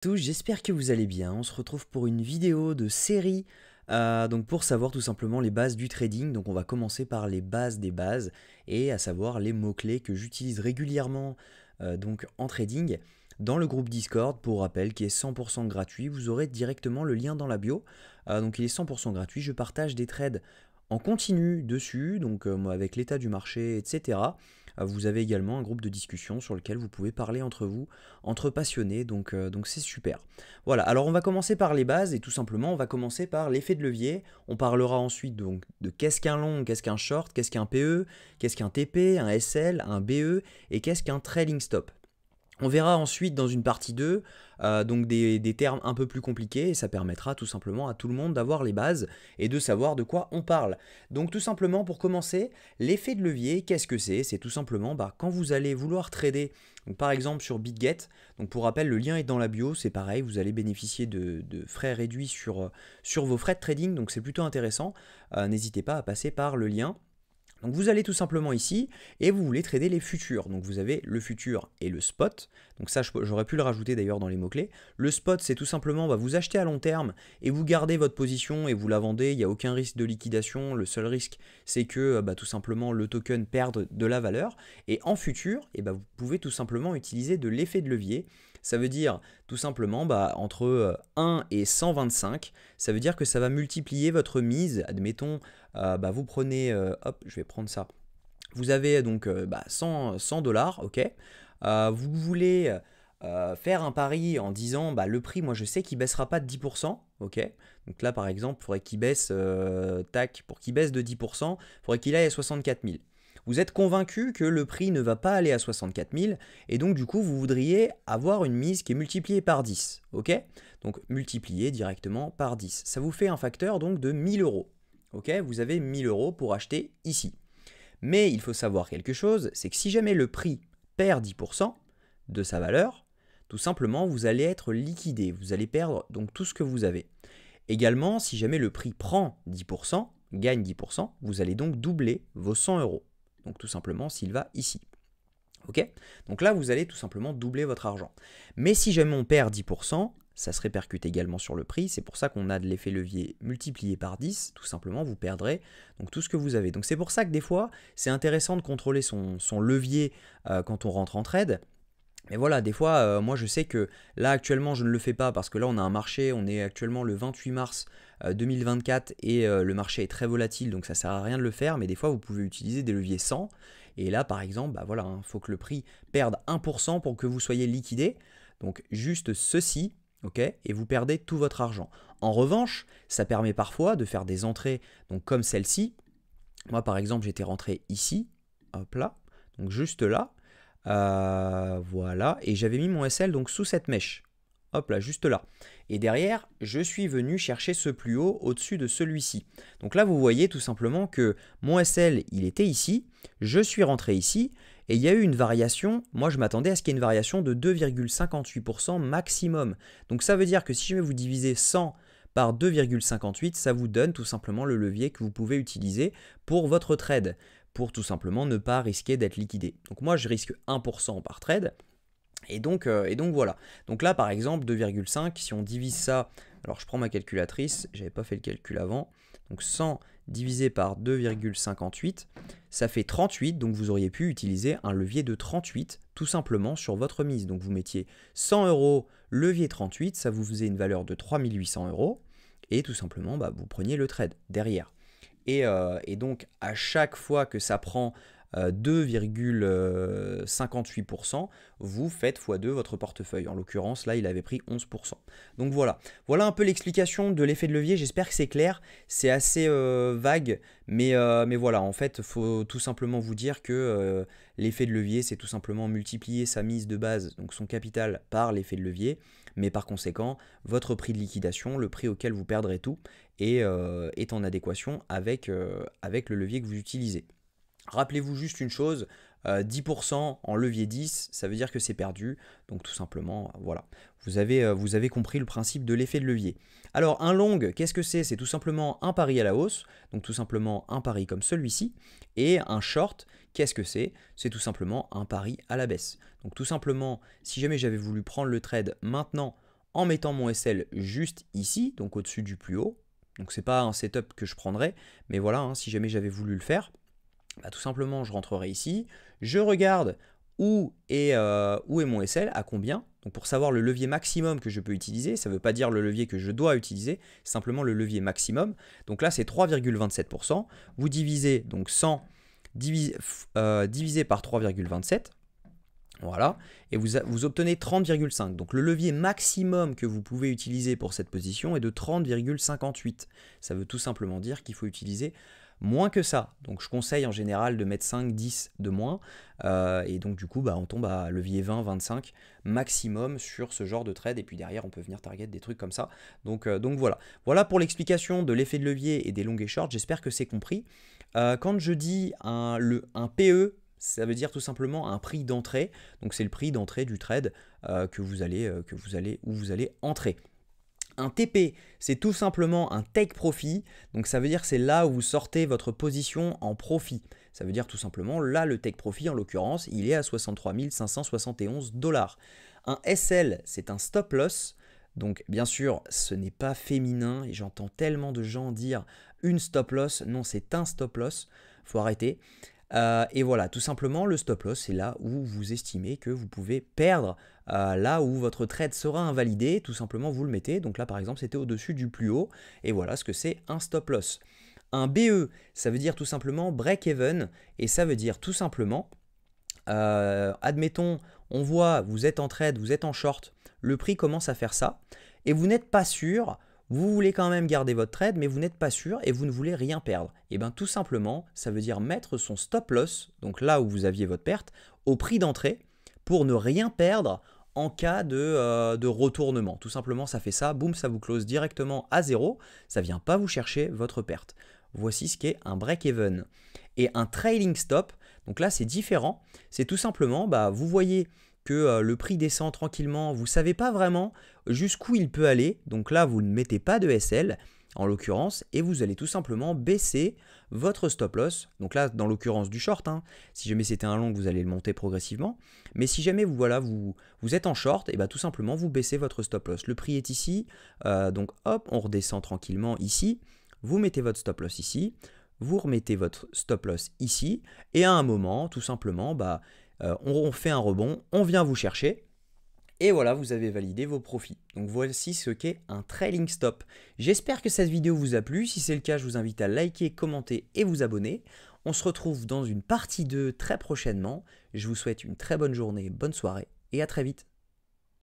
Tous, j'espère que vous allez bien. On se retrouve pour une vidéo de série, donc pour savoir tout simplement les bases du trading. Donc on va commencer par les bases des bases, et à savoir les mots-clés que j'utilise régulièrement donc en trading. Dans le groupe Discord, pour rappel, qui est 100% gratuit, vous aurez directement le lien dans la bio. Donc il est 100% gratuit, je partage des trades en continu dessus, donc moi, avec l'état du marché, etc. Vous avez également un groupe de discussion sur lequel vous pouvez parler entre vous, entre passionnés, donc c'est super. Voilà, alors on va commencer par les bases, et tout simplement on va commencer par l'effet de levier. On parlera ensuite donc de qu'est-ce qu'un long, qu'est-ce qu'un short, qu'est-ce qu'un PE, qu'est-ce qu'un TP, un SL, un BE, et qu'est-ce qu'un trailing stop. On verra ensuite dans une partie 2 donc des termes un peu plus compliqués, et ça permettra tout simplement à tout le monde d'avoir les bases et de savoir de quoi on parle. Donc tout simplement pour commencer, l'effet de levier, qu'est-ce que c'est? C'est tout simplement quand vous allez vouloir trader, donc par exemple sur BitGet, donc pour rappel le lien est dans la bio, c'est pareil, vous allez bénéficier de frais réduits sur vos frais de trading, donc c'est plutôt intéressant. N'hésitez pas à passer par le lien. Donc vous allez tout simplement ici et vous voulez trader les futurs. Donc vous avez le futur et le spot. Donc ça, j'aurais pu le rajouter d'ailleurs dans les mots-clés. Le spot, c'est tout simplement vous achetez à long terme et vous gardez votre position et vous la vendez. Il n'y a aucun risque de liquidation. Le seul risque, c'est que tout simplement le token perde de la valeur. Et en futur, vous pouvez tout simplement utiliser de l'effet de levier. Ça veut dire tout simplement entre 1 et 125, ça veut dire que ça va multiplier votre mise. Admettons, vous prenez, hop, je vais prendre ça. Vous avez donc 100 $, ok. Vous voulez faire un pari en disant le prix, moi je sais qu'il baissera pas de 10%, ok. Donc là par exemple, il faudrait qu'il baisse, pour qu'il baisse de 10%, il faudrait qu'il aille à 64 000. Vous êtes convaincu que le prix ne va pas aller à 64 000, et donc du coup vous voudriez avoir une mise qui est multipliée par 10, ok. Donc multiplié directement par 10. Ça vous fait un facteur donc de 1000 euros. Ok, vous avez 1000 euros pour acheter ici. Mais il faut savoir quelque chose, c'est que si jamais le prix perd 10% de sa valeur, tout simplement vous allez être liquidé, vous allez perdre donc tout ce que vous avez. Également, si jamais le prix prend 10%, gagne 10%, vous allez donc doubler vos 100 euros. Donc tout simplement s'il va ici. Ok. Donc là, vous allez tout simplement doubler votre argent. Mais si jamais on perd 10%, ça se répercute également sur le prix. C'est pour ça qu'on a de l'effet levier multiplié par 10. Tout simplement, vous perdrez donc tout ce que vous avez. Donc c'est pour ça que des fois, c'est intéressant de contrôler son levier quand on rentre en trade. Mais voilà, des fois, moi je sais que là actuellement je ne le fais pas parce que là on a un marché, on est actuellement le 28 mars 2024 et le marché est très volatile, donc ça sert à rien de le faire. Mais des fois vous pouvez utiliser des leviers 100. Et là par exemple, voilà, il faut que le prix perde 1% pour que vous soyez liquidé. Donc juste ceci, ok, et vous perdez tout votre argent. En revanche, ça permet parfois de faire des entrées, donc comme celle-ci. Moi par exemple j'étais rentré ici, hop là, donc juste là. Voilà, et j'avais mis mon SL donc sous cette mèche. Hop là, juste là. Et derrière, je suis venu chercher ce plus haut au-dessus de celui-ci. Donc là, vous voyez tout simplement que mon SL, il était ici. Je suis rentré ici. Et il y a eu une variation. Moi, je m'attendais à ce qu'il y ait une variation de 2,58% maximum. Donc ça veut dire que si jamais vous divisez 100 par 2,58, ça vous donne tout simplement le levier que vous pouvez utiliser pour votre trade, pour tout simplement ne pas risquer d'être liquidé. Donc moi je risque 1% par trade, et donc voilà. Donc là par exemple 2,5, si on divise ça, alors je prends ma calculatrice, j'avais pas fait le calcul avant, donc 100 divisé par 2,58, ça fait 38, donc vous auriez pu utiliser un levier de 38 tout simplement sur votre mise. Donc vous mettiez 100 euros, levier 38, ça vous faisait une valeur de 3800 euros, et tout simplement vous preniez le trade derrière. Et donc, à chaque fois que ça prend 2,58%, vous faites x2 votre portefeuille. En l'occurrence, là, il avait pris 11%. Donc voilà, voilà un peu l'explication de l'effet de levier. J'espère que c'est clair. C'est assez vague, mais voilà, en fait, il faut tout simplement vous dire que l'effet de levier, c'est tout simplement multiplier sa mise de base, donc son capital, par l'effet de levier. Mais par conséquent, votre prix de liquidation, le prix auquel vous perdrez tout, est en adéquation avec le levier que vous utilisez. Rappelez-vous juste une chose, 10% en levier 10, ça veut dire que c'est perdu. Donc tout simplement, voilà. Vous avez compris le principe de l'effet de levier. Alors un long, qu'est-ce que c'est? C'est tout simplement un pari à la hausse, donc tout simplement un pari comme celui-ci. Et un short, qu'est-ce que c'est? C'est tout simplement un pari à la baisse. Donc tout simplement, si jamais j'avais voulu prendre le trade maintenant en mettant mon SL juste ici, donc au-dessus du plus haut. Donc c'est pas un setup que je prendrais, mais voilà, hein, si jamais j'avais voulu le faire, bah, tout simplement je rentrerai ici, je regarde où est mon SL, à combien. Donc pour savoir le levier maximum que je peux utiliser, ça ne veut pas dire le levier que je dois utiliser, simplement le levier maximum. Donc là c'est 3,27%. Vous divisez donc 100 divisé par 3,27. Voilà, et vous obtenez 30,5. Donc le levier maximum que vous pouvez utiliser pour cette position est de 30,58. Ça veut tout simplement dire qu'il faut utiliser moins que ça. Donc je conseille en général de mettre 5, 10 de moins. Et donc du coup, bah, on tombe à levier 20, 25 maximum sur ce genre de trade. Et puis derrière, on peut venir target des trucs comme ça. Donc voilà. Voilà pour l'explication de l'effet de levier et des longs et shorts. J'espère que c'est compris. Quand je dis un PE, ça veut dire tout simplement un prix d'entrée. Donc c'est le prix d'entrée du trade où vous allez entrer. Un TP, c'est tout simplement un take profit. Donc ça veut dire que c'est là où vous sortez votre position en profit. Ça veut dire tout simplement, là le take profit en l'occurrence, il est à 63 571 $. Un SL, c'est un stop loss. Donc bien sûr, ce n'est pas féminin et j'entends tellement de gens dire une stop loss. Non, c'est un stop loss. Faut arrêter. Et voilà, tout simplement, le stop loss, c'est là où vous estimez que vous pouvez perdre, là où votre trade sera invalidé, tout simplement, vous le mettez. Donc là, par exemple, c'était au-dessus du plus haut. Et voilà ce que c'est un stop loss. Un BE, ça veut dire tout simplement break-even. Et ça veut dire tout simplement, admettons, on voit, vous êtes en trade, vous êtes en short, le prix commence à faire ça. Et vous n'êtes pas sûr. Vous voulez quand même garder votre trade, mais vous n'êtes pas sûr et vous ne voulez rien perdre. Et bien tout simplement, ça veut dire mettre son stop loss, donc là où vous aviez votre perte, au prix d'entrée pour ne rien perdre en cas de retournement. Tout simplement, ça fait ça, boum, ça vous close directement à zéro, ça ne vient pas vous chercher votre perte. Voici ce qu'est un break-even. Et un trailing stop, donc là c'est différent, c'est tout simplement, bah, vous voyez que le prix descend tranquillement, vous ne savez pas vraiment jusqu'où il peut aller, donc là vous ne mettez pas de SL en l'occurrence, et vous allez tout simplement baisser votre stop loss, donc là dans l'occurrence du short, hein. Si jamais c'était un long vous allez le monter progressivement, mais si jamais vous êtes en short, et bah, tout simplement vous baissez votre stop loss, le prix est ici, donc hop on redescend tranquillement ici, vous mettez votre stop loss ici, vous remettez votre stop loss ici, et à un moment tout simplement, bah, on fait un rebond, on vient vous chercher, et voilà, vous avez validé vos profits. Donc voici ce qu'est un trailing stop. J'espère que cette vidéo vous a plu. Si c'est le cas, je vous invite à liker, commenter et vous abonner. On se retrouve dans une partie 2 très prochainement. Je vous souhaite une très bonne journée, bonne soirée et à très vite.